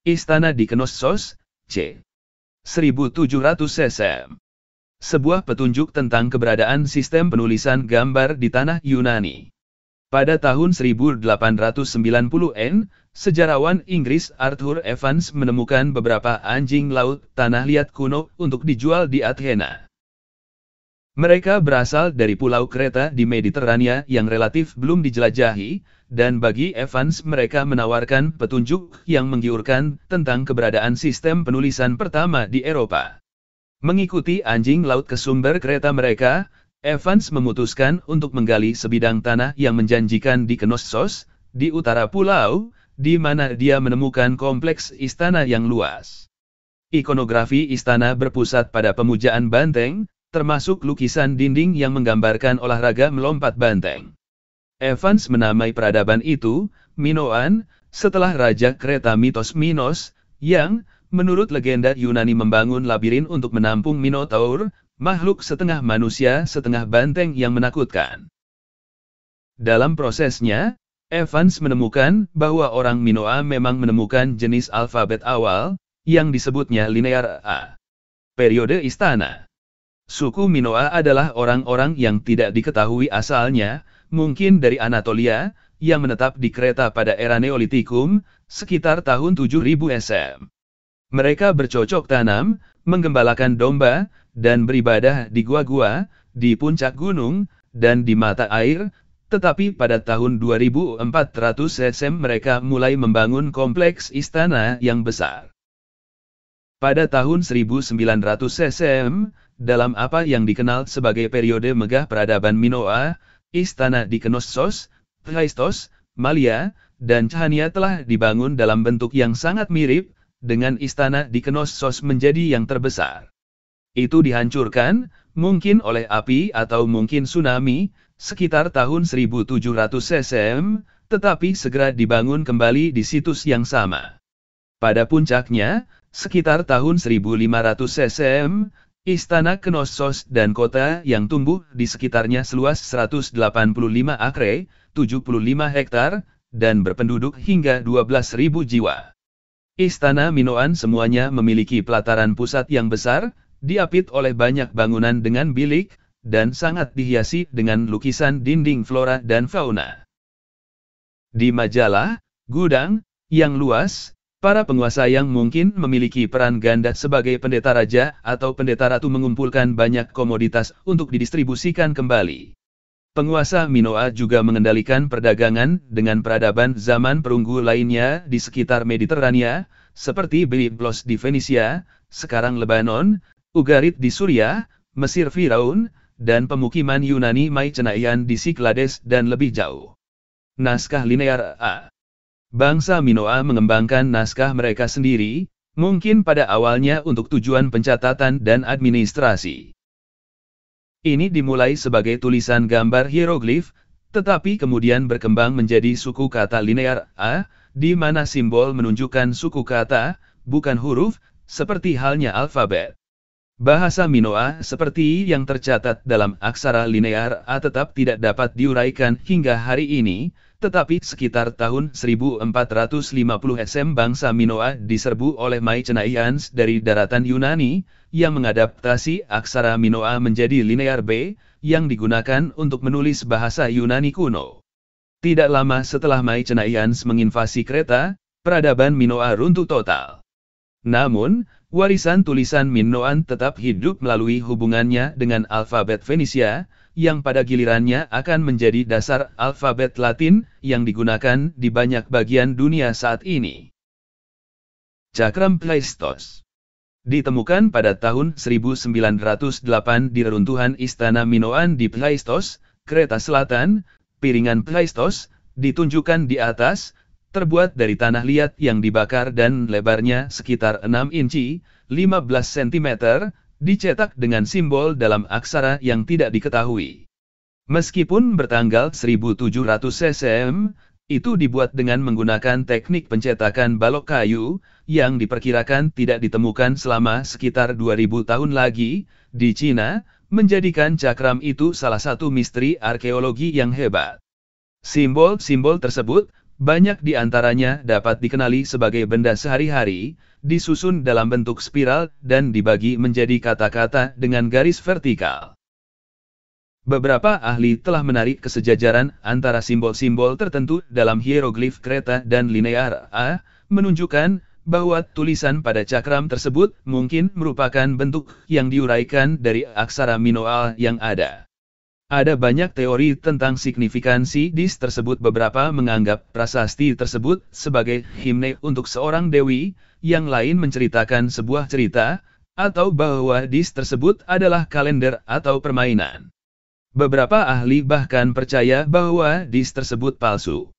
Istana di Knossos, c. 1700 cm. Sebuah petunjuk tentang keberadaan sistem penulisan gambar di tanah Yunani. Pada tahun 1890-an, sejarawan Inggris Arthur Evans menemukan beberapa anjing laut tanah liat kuno untuk dijual di Athena. Mereka berasal dari pulau Kreta di Mediterania yang relatif belum dijelajahi, dan bagi Evans mereka menawarkan petunjuk yang menggiurkan tentang keberadaan sistem penulisan pertama di Eropa. Mengikuti anjing laut ke sumber Kreta mereka, Evans memutuskan untuk menggali sebidang tanah yang menjanjikan di Knossos, di utara pulau, di mana dia menemukan kompleks istana yang luas. Ikonografi istana berpusat pada pemujaan banteng, termasuk lukisan dinding yang menggambarkan olahraga melompat banteng. Evans menamai peradaban itu, Minoan, setelah Raja Kreta Minos, yang, menurut legenda Yunani membangun labirin untuk menampung Minotaur, makhluk setengah manusia setengah banteng yang menakutkan. Dalam prosesnya, Evans menemukan bahwa orang Minoa memang menemukan jenis alfabet awal, yang disebutnya linear A. Periode istana. Suku Minoa adalah orang-orang yang tidak diketahui asalnya, mungkin dari Anatolia, yang menetap di Kreta pada era Neolitikum, sekitar tahun 7000 SM. Mereka bercocok tanam, menggembalakan domba, dan beribadah di gua-gua, di puncak gunung, dan di mata air, tetapi pada tahun 2400 SM mereka mulai membangun kompleks istana yang besar. Pada tahun 1900 SM, dalam apa yang dikenal sebagai periode megah peradaban Minoa, istana di Knossos, Phaistos, Malia, dan Chania telah dibangun dalam bentuk yang sangat mirip, dengan istana di Knossos menjadi yang terbesar. Itu dihancurkan, mungkin oleh api atau mungkin tsunami, sekitar tahun 1700 SM, tetapi segera dibangun kembali di situs yang sama. Pada puncaknya, sekitar tahun 1500 SM, istana Knossos dan kota yang tumbuh di sekitarnya seluas 185 akre, 75 hektar, dan berpenduduk hingga 12.000 jiwa. Istana Minoan semuanya memiliki pelataran pusat yang besar, diapit oleh banyak bangunan dengan bilik, dan sangat dihiasi dengan lukisan dinding flora dan fauna. Di majalah, gudang, yang luas, para penguasa yang mungkin memiliki peran ganda sebagai pendeta raja atau pendeta ratu mengumpulkan banyak komoditas untuk didistribusikan kembali. Penguasa Minoa juga mengendalikan perdagangan dengan peradaban zaman perunggu lainnya di sekitar Mediterania, seperti Byblos di Fenisia, sekarang Lebanon, Ugarit di Suriah, Mesir Firaun, dan pemukiman Yunani Mycenaean di Cyclades dan lebih jauh. Naskah linear A. Bangsa Minoa mengembangkan naskah mereka sendiri, mungkin pada awalnya untuk tujuan pencatatan dan administrasi. Ini dimulai sebagai tulisan gambar hieroglif, tetapi kemudian berkembang menjadi suku kata linear A, di mana simbol menunjukkan suku kata, bukan huruf, seperti halnya alfabet. Bahasa Minoa seperti yang tercatat dalam aksara linear A tetap tidak dapat diuraikan hingga hari ini, tetapi sekitar tahun 1450 SM bangsa Minoa diserbu oleh Mycenaeans dari daratan Yunani, yang mengadaptasi aksara Minoa menjadi linear B, yang digunakan untuk menulis bahasa Yunani kuno. Tidak lama setelah Mycenaeans menginvasi Kreta, peradaban Minoa runtuh total. Namun, warisan tulisan Minoan tetap hidup melalui hubungannya dengan alfabet Fenisia, yang pada gilirannya akan menjadi dasar alfabet Latin, yang digunakan di banyak bagian dunia saat ini. Cakram Phaistos ditemukan pada tahun 1908 di reruntuhan istana Minoan di Phaistos, Kreta Selatan. Piringan Phaistos, ditunjukkan di atas, terbuat dari tanah liat yang dibakar dan lebarnya sekitar 6 inci, 15 cm, dicetak dengan simbol dalam aksara yang tidak diketahui. Meskipun bertanggal 1700 cm, itu dibuat dengan menggunakan teknik pencetakan balok kayu, yang diperkirakan tidak ditemukan selama sekitar 2000 tahun lagi, di Cina, menjadikan cakram itu salah satu misteri arkeologi yang hebat. Simbol-simbol tersebut, Banyak di antaranya dapat dikenali sebagai benda sehari-hari, disusun dalam bentuk spiral dan dibagi menjadi kata-kata dengan garis vertikal. Beberapa ahli telah menarik kesejajaran antara simbol-simbol tertentu dalam hieroglif Kreta dan linear A, menunjukkan bahwa tulisan pada cakram tersebut mungkin merupakan bentuk yang diuraikan dari aksara Minoan yang ada. Ada banyak teori tentang signifikansi dis tersebut. Beberapa menganggap prasasti tersebut sebagai himne untuk seorang dewi, yang lain menceritakan sebuah cerita, atau bahwa dis tersebut adalah kalender atau permainan. Beberapa ahli bahkan percaya bahwa dis tersebut palsu.